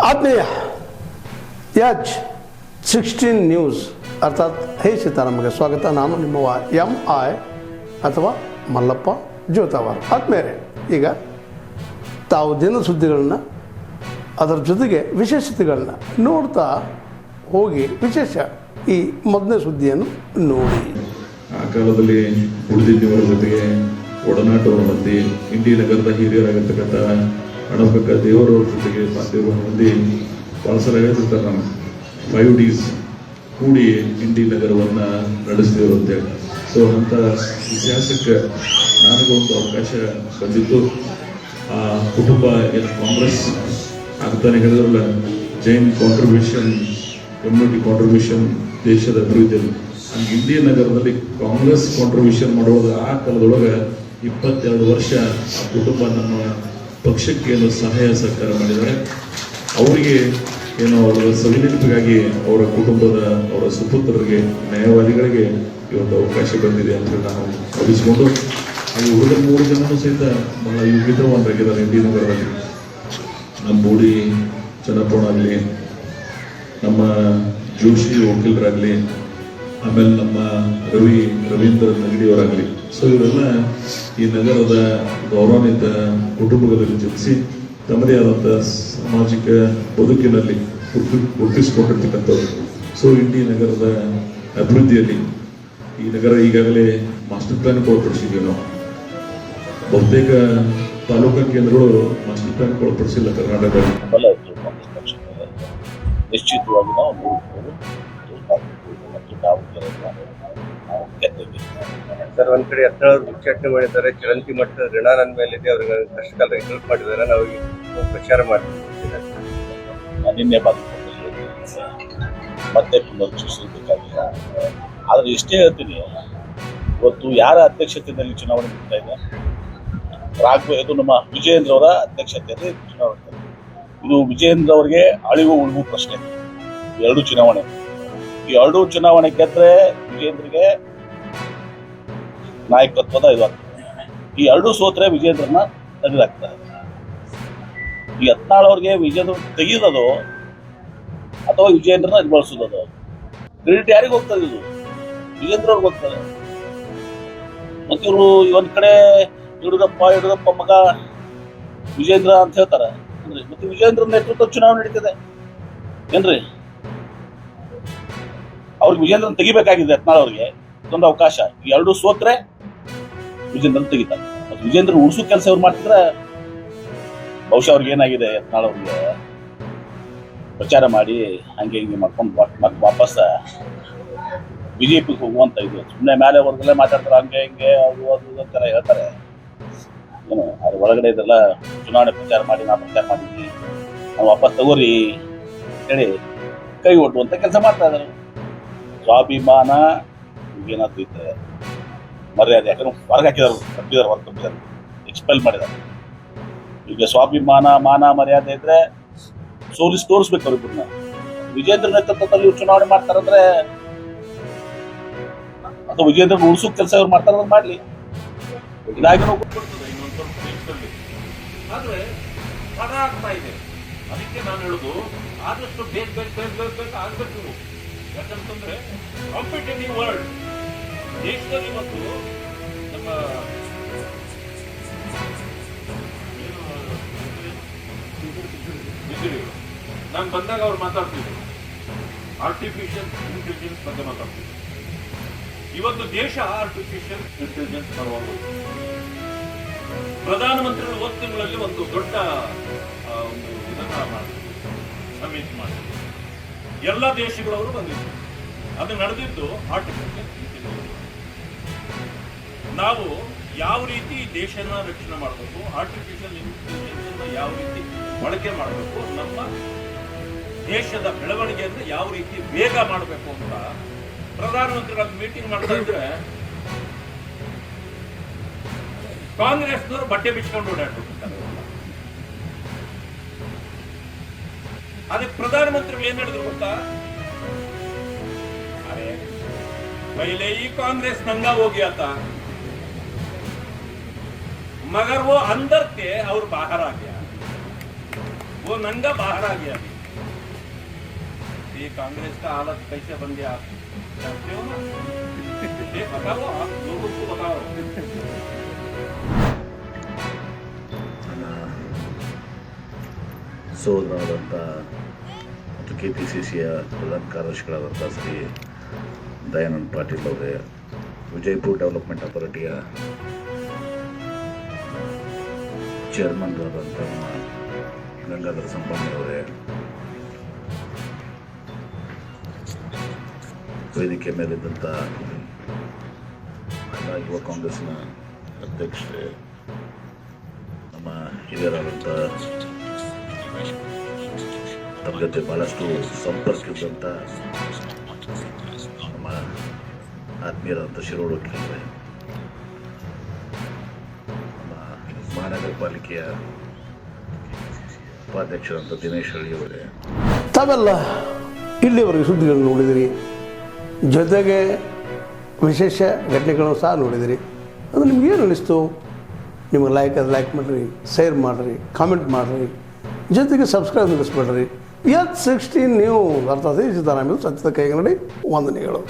ಆತ್ಮೀಯ ಯಾಜ್ 16 ನ್ಯೂಸ್ ಅರ್ಥಾತ್ ಹೇ ಸೀತಾರಾಮಗೆ ಸ್ವಾಗತ. ನಾನು ನಿಮ್ಮವ MI ಅಥವಾ ಮಲ್ಲಪ್ಪ ಜೋತಾವಾರ್. ಆದ್ಮೇಲೆ ಈಗ ತಾವು ದಿನ ಸುದ್ದಿಗಳನ್ನ ಅದರ ಜೊತೆಗೆ ವಿಶೇಷತೆಗಳನ್ನ ನೋಡ್ತಾ ಹೋಗಿ ವಿಶೇಷ ಈ ಮೊದಲನೇ ಸುದ್ದಿಯನ್ನು ನೋಡಿ. ಆ ಕಾಲದಲ್ಲಿ ಉಳಿದಿದ್ದವರ ಜೊತೆಗೆ ಒಡನಾಟವರ ಮಧ್ಯೆ ಇಂಡಿ ನಗರದ ಹಿರಿಯರಾಗಿರ್ತಕ್ಕಂಥ ಹಣಬಕ್ಕ ದೇವರವ್ರ ಜೊತೆಗೆ ಮಾಧ್ಯಮ ಮಂದಿ ಭಾಳ ಸಲ ಹೇಳ್ತಿರ್ತಾರೆ, ನಾನು 5 Ds ಕೂಡಿ ಇಂಡಿ ನಗರವನ್ನು ನಡೆಸ್ತೀವರು ಅಂತೇಳಿ. ಸೊ ಅಂಥ ಇತಿಹಾಸಕ್ಕೆ ನನಗೊಂದು ಅವಕಾಶ ಬಂದಿತ್ತು. ಆ ಕುಟುಂಬ ಏನು ಕಾಂಗ್ರೆಸ್ ಆಗ್ತಾನೆ ಹೇಳಿದ್ರಲ್ಲ, ಜೈನ್ ಕಾಂಟ್ರಿಬ್ಯೂಷನ್, ಕಮ್ಯುನಿಟಿ ಕಾಂಟ್ರಿಬ್ಯೂಷನ್ ದೇಶದ ಅಭಿವೃದ್ಧಿಯಲ್ಲಿ ಹಂಗೆ ಇಂಡಿ ನಗರದಲ್ಲಿ ಕಾಂಗ್ರೆಸ್ ಕಾಂಟ್ರಿಬ್ಯೂಷನ್ ಮಾಡೋದು ಆ ಕಾಲದೊಳಗೆ 22 ವರ್ಷ ಆ ಕುಟುಂಬ ನಮ್ಮ ಪಕ್ಷಕ್ಕೆ ಏನು ಸಹಾಯ ಸಹಕಾರ ಮಾಡಿದ್ದಾರೆ. ಅವರಿಗೆ ಏನು ಅವರ ಸವಿನೆನಪಿಗಾಗಿ ಅವರ ಕುಟುಂಬದ ಅವರ ಸುಪುತ್ರರಿಗೆ ನ್ಯಾಯವಾದಿಗಳಿಗೆ ಇವತ್ತು ಅವಕಾಶ ಬಂದಿದೆ ಅಂತ ನಾವು ಭಾವಿಸಿಕೊಂಡು, ಹಾಗೆ ಉಳಿದ 3 ಜನನೂ ಸಹಿತ ಬಹಳ ವಿಧವಾದರಾಗಿದ್ದಾರೆ ಇಂಡಿ ನಗರದಲ್ಲಿ. ನಮ್ಮ ಬೂಡಿ ಚನ್ನಪ್ಪನಾಗಲಿ, ನಮ್ಮ ಜೋಶಿ ವಕೀಲರಾಗಲಿ, ಆಮೇಲೆ ನಮ್ಮ ರವೀಂದ್ರ ನಗಡಿಯವರಾಗಲಿ. ಸೊ ಇವರೆಲ್ಲ ಈ ನಗರದ ಗೌರವಾನ್ವಿತ ಕುಟುಂಬಗಳಲ್ಲಿ ಜನಿಸಿ ತಮ್ಮದೇ ಆದಂಥ ಸಾಮಾಜಿಕ ಬದುಕಿನಲ್ಲಿ ಗುರುತಿಸಿಕೊಂಡಿರ್ತಕ್ಕಂಥವ್ರು. ಸೊ ಇಂಡಿ ನಗರದ ಅಭಿವೃದ್ಧಿಯಲ್ಲಿ ಈ ನಗರ ಈಗಾಗಲೇ ಮಾಸ್ಟರ್ ಪ್ಲಾನ್ ಒಳಪಡಿಸಿದ್ವಿ ನಾವು. ಬಹುತೇಕ ತಾಲೂಕಾ ಕೇಂದ್ರಗಳು ಮಾಸ್ಟರ್ ಪ್ಲಾನ್ ಒಳಪಡಿಸಿಲ್ಲ ಕರ್ನಾಟಕದಲ್ಲಿ. ನಿಶ್ಚಿತವಾಗಿ ನಾವು ಸರ್, ಒಂದ್ ಕಡೆ 17 ಉಚ್ಚಾಟನೆ ಮಾಡಿದ್ದಾರೆ. ಚರಂತಿ ಮಟ್ಟದ ಋಣ ನನ್ನ ಮೇಲಿದೆ, ಅವ್ರಿಗೆ ಕಷ್ಟ ಕಾಲ ಹೆಲ್ಪ್ ಮಾಡಿದ್ದಾರೆ, ನಾವು ಪ್ರಚಾರ ಮಾಡ್ತೀವಿ. ನಿನ್ನೆ ಮತ್ತೆ ಪುನರ್ಚರಿಸಬೇಕಾಗಿಲ್ಲ. ಆದ್ರೆ ಇಷ್ಟೇ ಹೇಳ್ತೀನಿ, ಇವತ್ತು ಯಾರ ಅಧ್ಯಕ್ಷತೆಯಲ್ಲಿ ಚುನಾವಣೆ ನಡೀತಾ ಇದೆ? ಇದು ನಮ್ಮ ವಿಜಯೇಂದ್ರ ಅವರ ಅಧ್ಯಕ್ಷತೆಯಲ್ಲಿ ಚುನಾವಣೆ. ಇದು ವಿಜಯೇಂದ್ರ ಅವರಿಗೆ ಅಳಿವು ಉಳಿವು ಪ್ರಶ್ನೆ. ಈ 2 ಚುನಾವಣೆ, ಈ 2 ಚುನಾವಣೆ ಗೆದ್ರೆ ವಿಜಯೇಂದ್ರಿಗೆ ನಾಯಕತ್ವದ ಇದಾಗ್ತದೆ. ಈ 2 ಸೋತ್ರೆ ವಿಜಯೇಂದ್ರನ ತೆಗೆದಾಕ್ತಾರೆ. ಈ 17 ಅವ್ರಿಗೆ ವಿಜಯೇಂದ್ರ ತೆಗೆಯೋದು ಅಥವಾ ವಿಜಯೇಂದ್ರನ ಬಳಸೋದು, ಕ್ರೆಡಿಟ್ ಯಾರಿಗೆ ಹೋಗ್ತದೆ? ಇದು ವಿಜಯೇಂದ್ರ ಅವ್ರಿಗೆ ಹೋಗ್ತದೆ. ಮತ್ತೆ ಇವರು ಒಂದ್ ಕಡೆ ಯಡಿಯೂರಪ್ಪ ಮಗ ವಿಜಯೇಂದ್ರ ಅಂತ ಹೇಳ್ತಾರೆ. ಮತ್ತೆ ವಿಜಯೇಂದ್ರ ನೇತೃತ್ವ ಚುನಾವಣೆ ನಡೀತದೆ ಏನ್ರಿ? ಅವ್ರಿಗೆ ವಿಜೇಂದ್ರನ್ ತೆಗಿಬೇಕಾಗಿದೆ 17 ಅವ್ರಿಗೆ ಇದೊಂದು ಅವಕಾಶ. ಈ 2 ಸೋತ್ರೆ ವಿಜೇಂದ್ರನ್ ತೆಗಿತಾರೆ. ಮತ್ತೆ ವಿಜೇಂದ್ರನ್ ಉಳಿಸೋ ಕೆಲಸ ಅವ್ರು ಮಾಡ್ತಿದ್ರೆ ಬಹುಶಃ ಅವ್ರಿಗೆ ಏನಾಗಿದೆ, 17 ಅವ್ರಿಗೆ ಪ್ರಚಾರ ಮಾಡಿ ಹಂಗೆ ಹಿಂಗೆ ಮಾಡ್ಕೊಂಡು ವಾಪಸ್ ಬಿಜೆಪಿಗೆ ಹೋಗುವಂತ ಇದು. ಸುಮ್ಮನೆ ಮೇಲೆ ಅವ್ರಿಗೆಲ್ಲ ಮಾತಾಡ್ತಾರೆ, ಹಂಗೆ ಹಿಂಗೆ ಅದು ಅಂತೆಲ್ಲ ಹೇಳ್ತಾರೆ. ಏನು ಅದ್ರ ಒಳಗಡೆ ಇದೆಲ್ಲ ಚುನಾವಣೆ ಪ್ರಚಾರ ಮಾಡಿ, ನಾ ಪ್ರಚಾರ ಮಾಡಿದ್ವಿ, ನಾವು ವಾಪಸ್ ತಗೋರಿ ಹೇಳಿ ಕೈ ಒಡ್ಡುವಂತ ಕೆಲಸ ಮಾಡ್ತಾ ಇದ್ದಾರೆ. ಸ್ವಾಭಿಮಾನ ಏನಾದ್ರು ಇದ್ರೆ ಮರ್ಯಾದೆ, ಯಾಕಂದ್ರೆ ಹೊರಗೆ ಹಾಕಿದಾರೆ, ಹೊರಗೆ ಎಕ್ಸ್ಪೆಲ್ ಮಾಡಿದ್ದಾರೆ. ಈಗ ಸ್ವಾಭಿಮಾನ, ಮಾನ, ಮರ್ಯಾದೆ ಇದ್ರೆ ತೋರಿಸ್ಬೇಕು ಅವ್ರಿಬ್ಬರನ್ನ. ವಿಜೇಂದ್ರ ನೇತೃತ್ವದಲ್ಲಿ ಚುನಾವಣೆ ಮಾಡ್ತಾರಂದ್ರೆ ಅಥವಾ ವಿಜೇಂದ್ರ ಉಳಿಸೋ ಕೆಲಸ ಇವ್ರು ಮಾಡ್ತಾರ ಮಾಡ್ಲಿ. ಇದಾಗಿ ಆದ್ರೆ ಪದ ಆಗ್ತಾ ಇದೆ. ಅದಕ್ಕೆ ನಾನು ಹೇಳುದು, ಆದಷ್ಟು ಬೇಗ ಆಗ್ಬೇಕು. ಯಾಕಂತಂದ್ರೆ ಕಾಂಪಿಟೇಟಿವ್ ವರ್ಲ್ಡ್ ದೇಶದಲ್ಲಿ ಮತ್ತು ನಮ್ಮ ನಾನು ಬಂದಾಗ ಅವ್ರು ಮಾತಾಡ್ತಿದ್ರು ಆರ್ಟಿಫಿಷಿಯಲ್ ಇಂಟೆಲಿಜೆನ್ಸ್ ಬಗ್ಗೆ ಮಾತಾಡ್ತಿದ್ರು. ಇವತ್ತು ದೇಶ ಆರ್ಟಿಫಿಷಿಯಲ್ ಇಂಟೆಲಿಜೆನ್ಸ್ ಪರವಾಗಿ ಪ್ರಧಾನಮಂತ್ರಿಗಳು 1 ತಿಂಗಳಲ್ಲಿ ಒಂದು ದೊಡ್ಡ ಒಂದು ಇದನ್ನ ಮಾಡಿದ್ರು, ಸಮಿಟ್ ಮಾಡಿದ್ರು. ಎಲ್ಲ ದೇಶಗಳವರು ಬಂದಿದ್ರು. ಅದು ನಡೆದಿದ್ದು ಆರ್ಟಿಫಿಷಿಯಲ್ ಇಂಟೆಲಿಜೆನ್ಸ್. ನಾವು ಯಾವ ರೀತಿ ದೇಶನ ರಕ್ಷಣೆ ಮಾಡಬೇಕು, ಆರ್ಟಿಫಿಷಿಯಲ್ ಇಂಟೆಲಿಜೆನ್ಸ್ ಯಾವ ರೀತಿ ಬಳಕೆ ಮಾಡಬೇಕು, ನಮ್ಮ ದೇಶದ ಬೆಳವಣಿಗೆಯನ್ನು ಯಾವ ರೀತಿ ವೇಗ ಮಾಡಬೇಕು ಅಂತ ಪ್ರಧಾನಮಂತ್ರಿಗಳ ಮೀಟಿಂಗ್ ಮಾಡ್ತಾ ಇದ್ರೆ ಕಾಂಗ್ರೆಸ್ನವರು ಬಟ್ಟೆ ಬಿಚ್ಕೊಂಡು ಓಡಾಡ್ಬಿಡ್ತಾರೆ. ಅದಕ್ಕೆ ಪ್ರಧಾನಮಂತ್ರಿಗಳು ಏನ್ ಹೇಳಿದ್ರು ಗೊತ್ತಾ? ಅರೆ पहले ही कांग्रेस नंगा हो गया था, मगर वो अंदर थे और बाहर आ गया, वो नंगा बाहर आ गया. ये कांग्रेस का हालत कैसे बन गया आप जानते हो ना? ये बताओ, आप लोगों को बताओ। ನನ್ನ ಸೋದರರಾದಂಥ ಮತ್ತು KPCCಯ ಪ್ರಧಾನ ಕಾರ್ಯದರ್ಶಿಗಳಾದಂಥ ಶ್ರೀ ದಯಾನಂದ್ ಪಾಟೀಲ್ ಅವರೇ, ವಿಜಯಪುರ ಡೆವಲಪ್ಮೆಂಟ್ ಅಥಾರಿಟಿಯ ಚೇರ್ಮನ್ರಾದಂಥ ನಮ್ಮ ಗಂಗಾಧರ ಸಂಪಂಗಿ ಅವರೇ, ವೇದಿಕೆ ಮೇಲಿದ್ದಂಥ ಎಲ್ಲ ಯುವ ಕಾಂಗ್ರೆಸ್ನ ಅಧ್ಯಕ್ಷರೇ, ನಮ್ಮ ಹಿರಿಯರಾದಂಥ ತಮ್ಮ ಜೊತೆ ಭಾಳಷ್ಟು ಸಂಪರ್ಕಿಸಿದಂಥ ನಮ್ಮ ಆತ್ಮೀಯರಾದಂಥ ಶಿರೋಡ್ ವಕೀಲರೇ, ನಮ್ಮ ಮಹಾನಗರ ಪಾಲಿಕೆಯ ಉಪಾಧ್ಯಕ್ಷರಾದಂಥ ದಿನೇಶ್ ಹಳ್ಳಿಯವರೇ, ತಾವೆಲ್ಲ ಇಲ್ಲಿವರೆಗೆ ಸುದ್ದಿಗಳನ್ನು ನೋಡಿದಿರಿ, ಜೊತೆಗೆ ವಿಶೇಷ ಘಟನೆಗಳನ್ನು ಸಹ ನೋಡಿದಿರಿ. ಅದು ನಿಮ್ಗೇನು ಅನ್ನಿಸ್ತು? ನಿಮಗೆ ಲೈಕ್ ಮಾಡಿರಿ, ಶೇರ್ ಮಾಡಿರಿ, ಕಾಮೆಂಟ್ ಮಾಡಿರಿ, ಜೊತೆಗೆ ಸಬ್ಸ್ಕ್ರೈಬ್ ನಿಲ್ಲಿಸ್ಬೇಡ್ರಿ. H16 ನ್ಯೂಸ್ ಅರ್ಥಾತ್ ಸಿದ್ದರಾಮಯ್ಯ ಸತ್ಯದ ಕೈಗನ್ನಡಿ ವಂದನೆಗಳು.